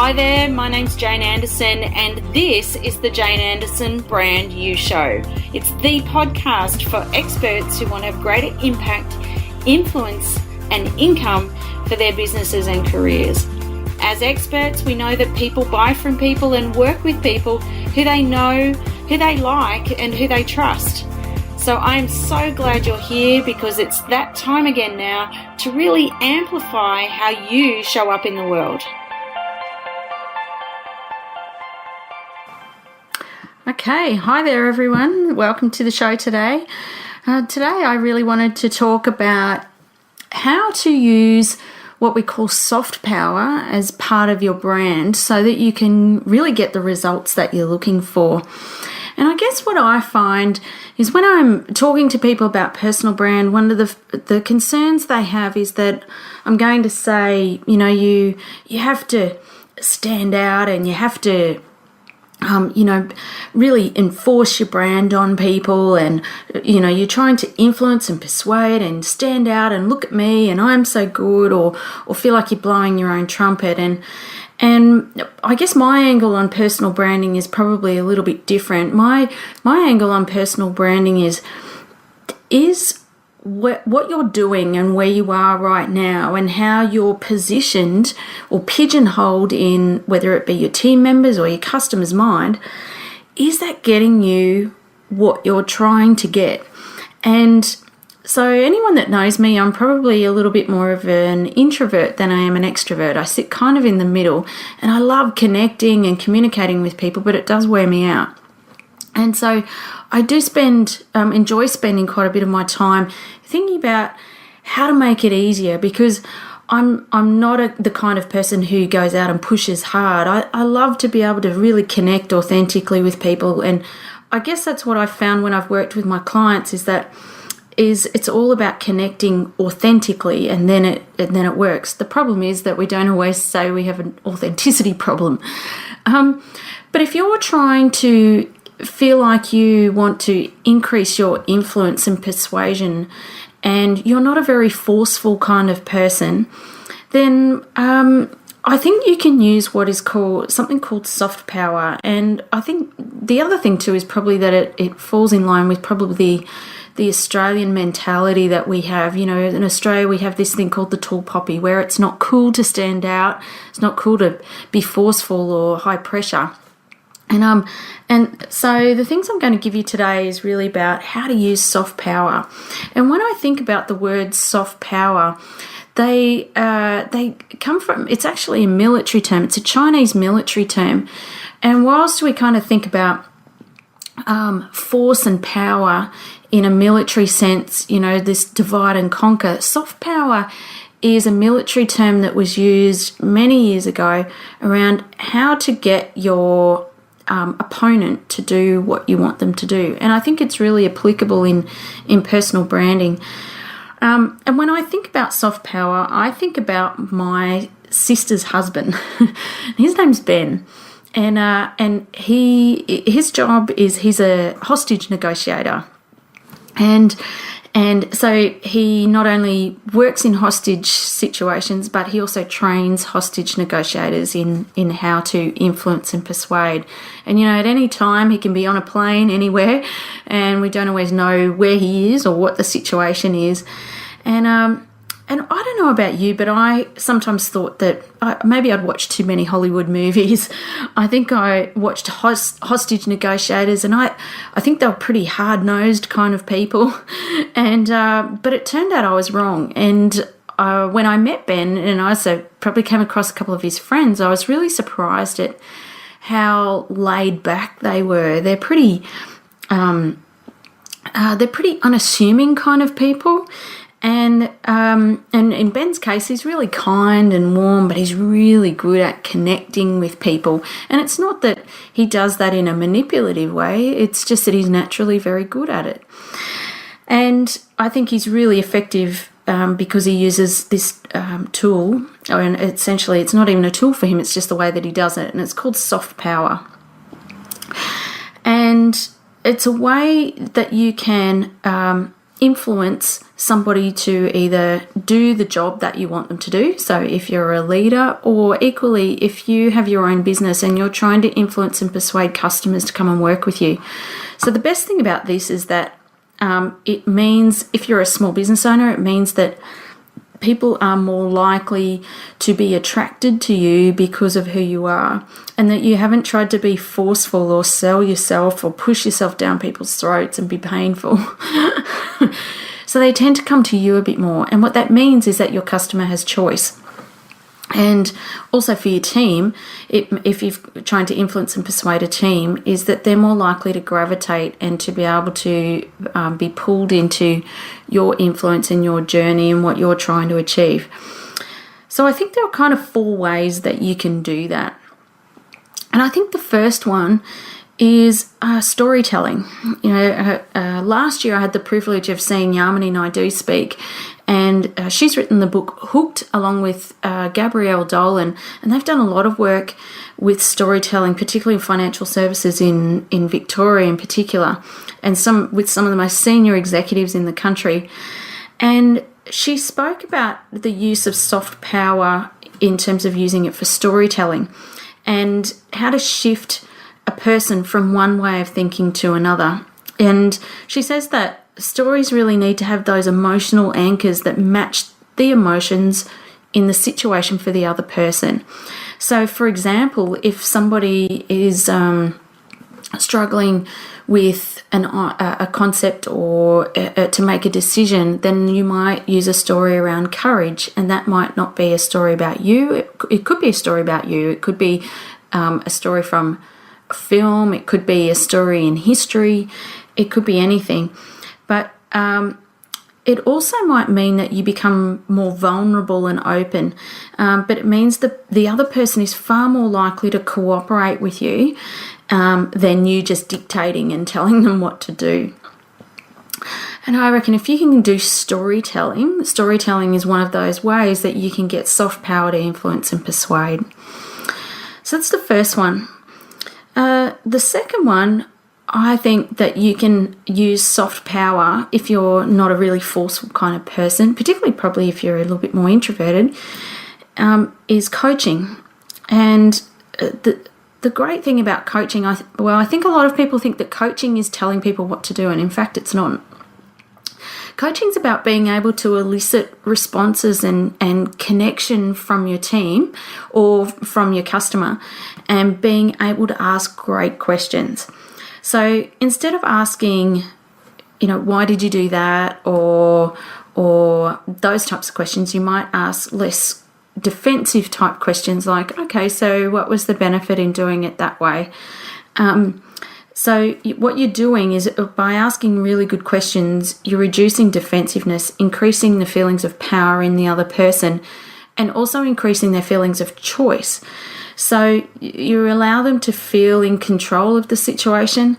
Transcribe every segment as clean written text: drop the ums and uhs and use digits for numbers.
Hi there, my name's Jane Anderson and this is the Jane Anderson Brand You Show. It's the podcast for experts who want to have greater impact, influence and income for their businesses and careers. As experts, we know that people buy from people and work with people who they know, who they like and who they trust. So I'm so glad you're here because it's that time again now to really amplify how you show up in the world. Okay, hi there everyone. Welcome to the show today. Today I really wanted to talk about how to use what we call soft power as part of your brand so that you can really get the results that you're looking for. And I guess what I find is when I'm talking to people about personal brand, one of the concerns they have is that I'm going to say, you have to stand out and you have to really enforce your brand on people and, you're trying to influence and persuade and stand out and look at me and I'm so good or feel like you're blowing your own trumpet. And I guess my angle on personal branding is probably a little bit different. My angle on personal branding is what you're doing and where you are right now and how you're positioned or pigeonholed in, whether it be your team members or your customers' mind, is that getting you what you're trying to get? And so anyone that knows me, I'm probably a little bit more of an introvert than I am an extrovert. I sit kind of in the middle and I love connecting and communicating with people, but it does wear me out. And so I do enjoy spending quite a bit of my time thinking about how to make it easier because I'm not the kind of person who goes out and pushes hard. I love to be able to really connect authentically with people. And I guess that's what I've found when I've worked with my clients is it's all about connecting authentically and then it works. The problem is that we don't always say we have an authenticity problem. But if you're trying to feel like you want to increase your influence and persuasion and you're not a very forceful kind of person, then I think you can use what is something called soft power. And I think the other thing too is probably that it falls in line with probably the Australian mentality that we have. In Australia we have this thing called the tall poppy where it's not cool to stand out, it's not cool to be forceful or high pressure. And so the things I'm going to give you today is really about how to use soft power. And when I think about the word soft power, they come from, it's actually a military term. It's a Chinese military term. And whilst we kind of think about force and power in a military sense, this divide and conquer, soft power is a military term that was used many years ago around how to get your opponent to do what you want them to do. And I think it's really applicable in personal branding. And when I think about soft power, I think about my sister's husband. His name's Ben. And his job is he's a hostage negotiator. And so he not only works in hostage situations, but he also trains hostage negotiators in how to influence and persuade. And, at any time he can be on a plane anywhere and we don't always know where he is or what the situation is. And I don't know about you, but I sometimes thought that maybe I'd watched too many Hollywood movies. I think I watched hostage negotiators and I think they were pretty hard-nosed kind of people. And but it turned out I was wrong. And when I met Ben and I also probably came across a couple of his friends, I was really surprised at how laid back they were. They're pretty unassuming kind of people. And in Ben's case, he's really kind and warm, but he's really good at connecting with people. And it's not that he does that in a manipulative way. It's just that he's naturally very good at it. And I think he's really effective because he uses this tool. And essentially, it's not even a tool for him. It's just the way that he does it. And it's called soft power. And it's a way that you can influence somebody to either do the job that you want them to do. So if you're a leader, or equally if you have your own business and you're trying to influence and persuade customers to come and work with you. So the best thing about this is that it means, if you're a small business owner, it means that people are more likely to be attracted to you because of who you are, and that you haven't tried to be forceful or sell yourself or push yourself down people's throats and be painful. So they tend to come to you a bit more. And what that means is that your customer has choice. And also for your team, if you're trying to influence and persuade a team, is that they're more likely to gravitate and to be able to be pulled into your influence and your journey and what you're trying to achieve. So I think there are kind of 4 ways that you can do that. And I think the first one is storytelling. Last year I had the privilege of seeing Yamini Naidu speak, and she's written the book Hooked along with Gabrielle Dolan, and they've done a lot of work with storytelling, particularly in financial services in Victoria in particular, and with some of the most senior executives in the country. And she spoke about the use of soft power in terms of using it for storytelling, and how to shift a person from one way of thinking to another. And she says that stories really need to have those emotional anchors that match the emotions in the situation for the other person. So, for example, if somebody is struggling with a concept or to make a decision, then you might use a story around courage, and that might not be a story about you. It could be a story about you. It could be a story from a film. It could be a story in history. It could be anything. But it also might mean that you become more vulnerable and open, but it means that the other person is far more likely to cooperate with you than you just dictating and telling them what to do. And I reckon if you can do storytelling is one of those ways that you can get soft power to influence and persuade. So that's the first one. The second one, I think that you can use soft power if you're not a really forceful kind of person, particularly probably if you're a little bit more introverted, is coaching. And the great thing about coaching, I think a lot of people think that coaching is telling people what to do, and in fact it's not. Coaching's about being able to elicit responses and connection from your team or from your customer, and being able to ask great questions. So instead of asking, why did you do that, or those types of questions, you might ask less defensive type questions like, okay, so what was the benefit in doing it that way? So what you're doing is, by asking really good questions, you're reducing defensiveness, increasing the feelings of power in the other person, and also increasing their feelings of choice. So you allow them to feel in control of the situation.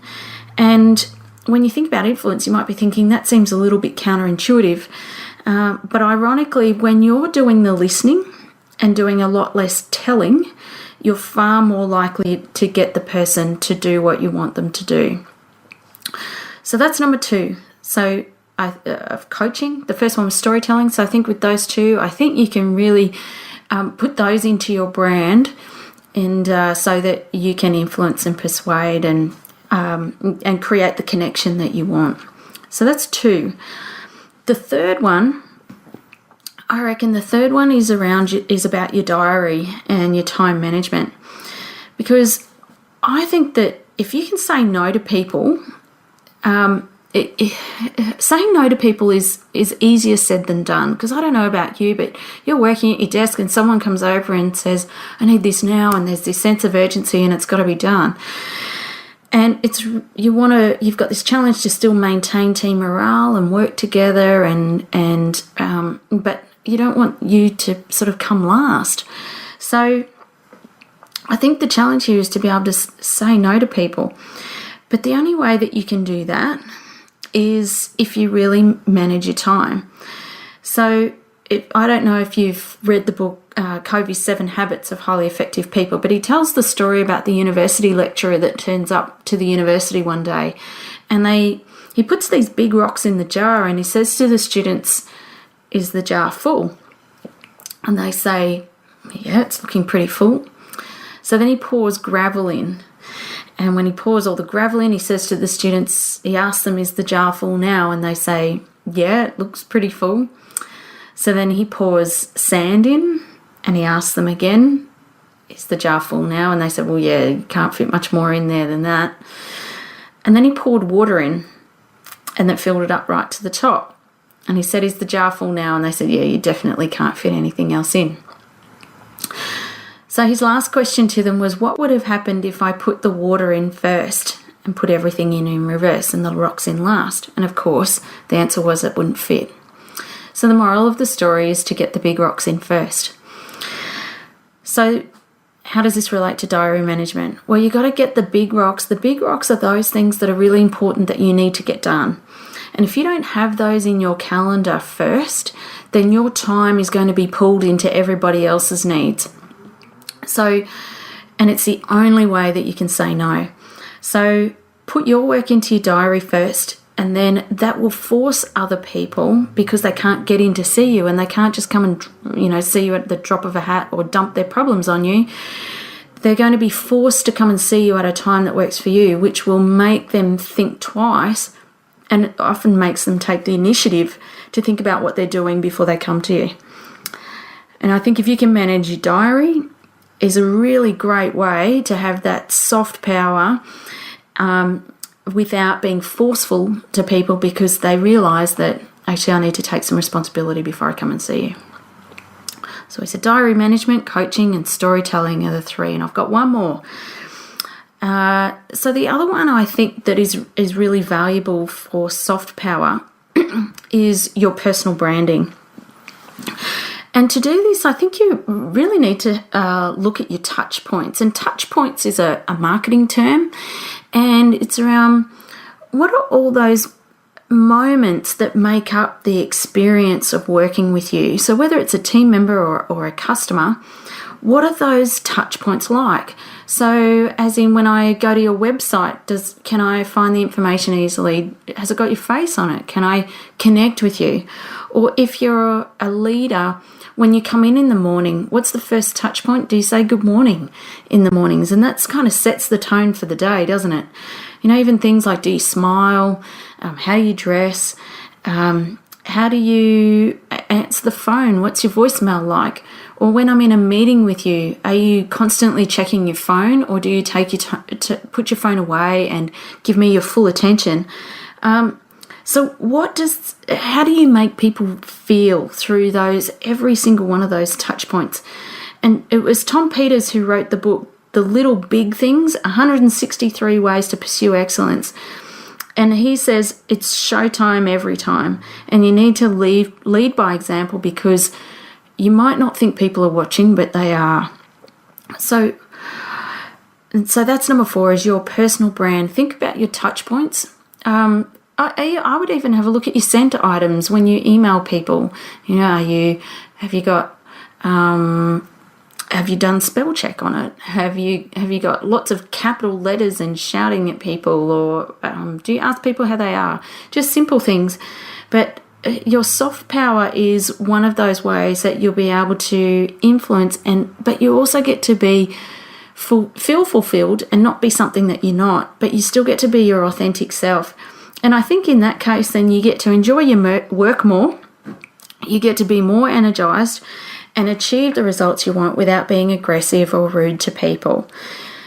And when you think about influence, you might be thinking that seems a little bit counterintuitive. But ironically, when you're doing the listening and doing a lot less telling, you're far more likely to get the person to do what you want them to do. So that's number 2. So of coaching. The first one was storytelling. So I think with those 2, I think you can really put those into your brand, and so that you can influence and persuade and create the connection that you want. So that's 2. The third one, I reckon is about your diary and your time management. Because I think that if you can say no to people, saying no to people is easier said than done. Because I don't know about you, but you're working at your desk and someone comes over and says, I need this now, and there's this sense of urgency and it's got to be done. And you've got this challenge to still maintain team morale and work together, but you don't want you to sort of come last. So I think the challenge here is to be able to say no to people. But the only way that you can do that is if you really manage your time. So I don't know if you've read the book Covey's 7 Habits of Highly Effective People, but he tells the story about the university lecturer that turns up to the university one day, and he he puts these big rocks in the jar and he says to the students, "Is the jar full?" And they say, "Yeah, it's looking pretty full." So then he pours gravel in. And when he pours all the gravel in, he says to the students, he asks them, "Is the jar full now?" And they say, "Yeah, it looks pretty full." So then he pours sand in and he asks them again, "Is the jar full now?" And they said, "Well, yeah, you can't fit much more in there than that." And then he poured water in and that filled it up right to the top. And he said, "Is the jar full now?" And they said, "Yeah, you definitely can't fit anything else in." So his last question to them was, what would have happened if I put the water in first and put everything in reverse and the rocks in last? And of course, the answer was it wouldn't fit. So the moral of the story is to get the big rocks in first. So how does this relate to diary management? Well, you got to get the big rocks. The big rocks are those things that are really important that you need to get done. And if you don't have those in your calendar first, then your time is going to be pulled into everybody else's needs. So, and it's the only way that you can say no. So put your work into your diary first, and then that will force other people, because they can't get in to see you and they can't just come and, see you at the drop of a hat or dump their problems on you. They're going to be forced to come and see you at a time that works for you, which will make them think twice, and it often makes them take the initiative to think about what they're doing before they come to you. And I think if you can manage your diary, is a really great way to have that soft power without being forceful to people, because they realise that actually I need to take some responsibility before I come and see you. So we said diary management, coaching and storytelling are the three, and I've got one more. So the other one I think that is really valuable for soft power is your personal branding. And to do this, I think you really need to look at your touch points. And touch points is a marketing term, and it's around what are all those moments that make up the experience of working with you. So whether it's a team member or a customer, what are those touch points like? So as in, when I go to your website, can I find the information easily? Has it got your face on it? Can I connect with you? Or if you're a leader, when you come in the morning, what's the first touch point? Do you say good morning in the mornings? And that's kind of sets the tone for the day, doesn't it? Even things like, do you smile? How you dress? How do you answer the phone? What's your voicemail like? Or when I'm in a meeting with you, are you constantly checking your phone, or do you take your put your phone away and give me your full attention? So how do you make people feel through every single one of those touch points? And it was Tom Peters who wrote the book, The Little Big Things, 163 Ways to Pursue Excellence. And he says it's showtime every time, and you need to lead by example, because you might not think people are watching, but they are. So that's number 4, is your personal brand. Think about your touch points. I would even have a look at your sent items when you email people. Have you done spell check on it? Have you got lots of capital letters and shouting at people, or do you ask people how they are? Just simple things. But your soft power is one of those ways that you'll be able to influence, but you also get to feel fulfilled and not be something that you're not, but you still get to be your authentic self. And I think in that case, then you get to enjoy your work more, you get to be more energized and achieve the results you want without being aggressive or rude to people.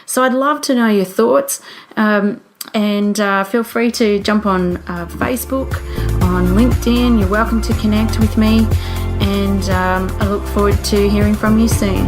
So I'd love to know your thoughts, and feel free to jump on Facebook, on LinkedIn. You're welcome to connect with me, and I look forward to hearing from you soon.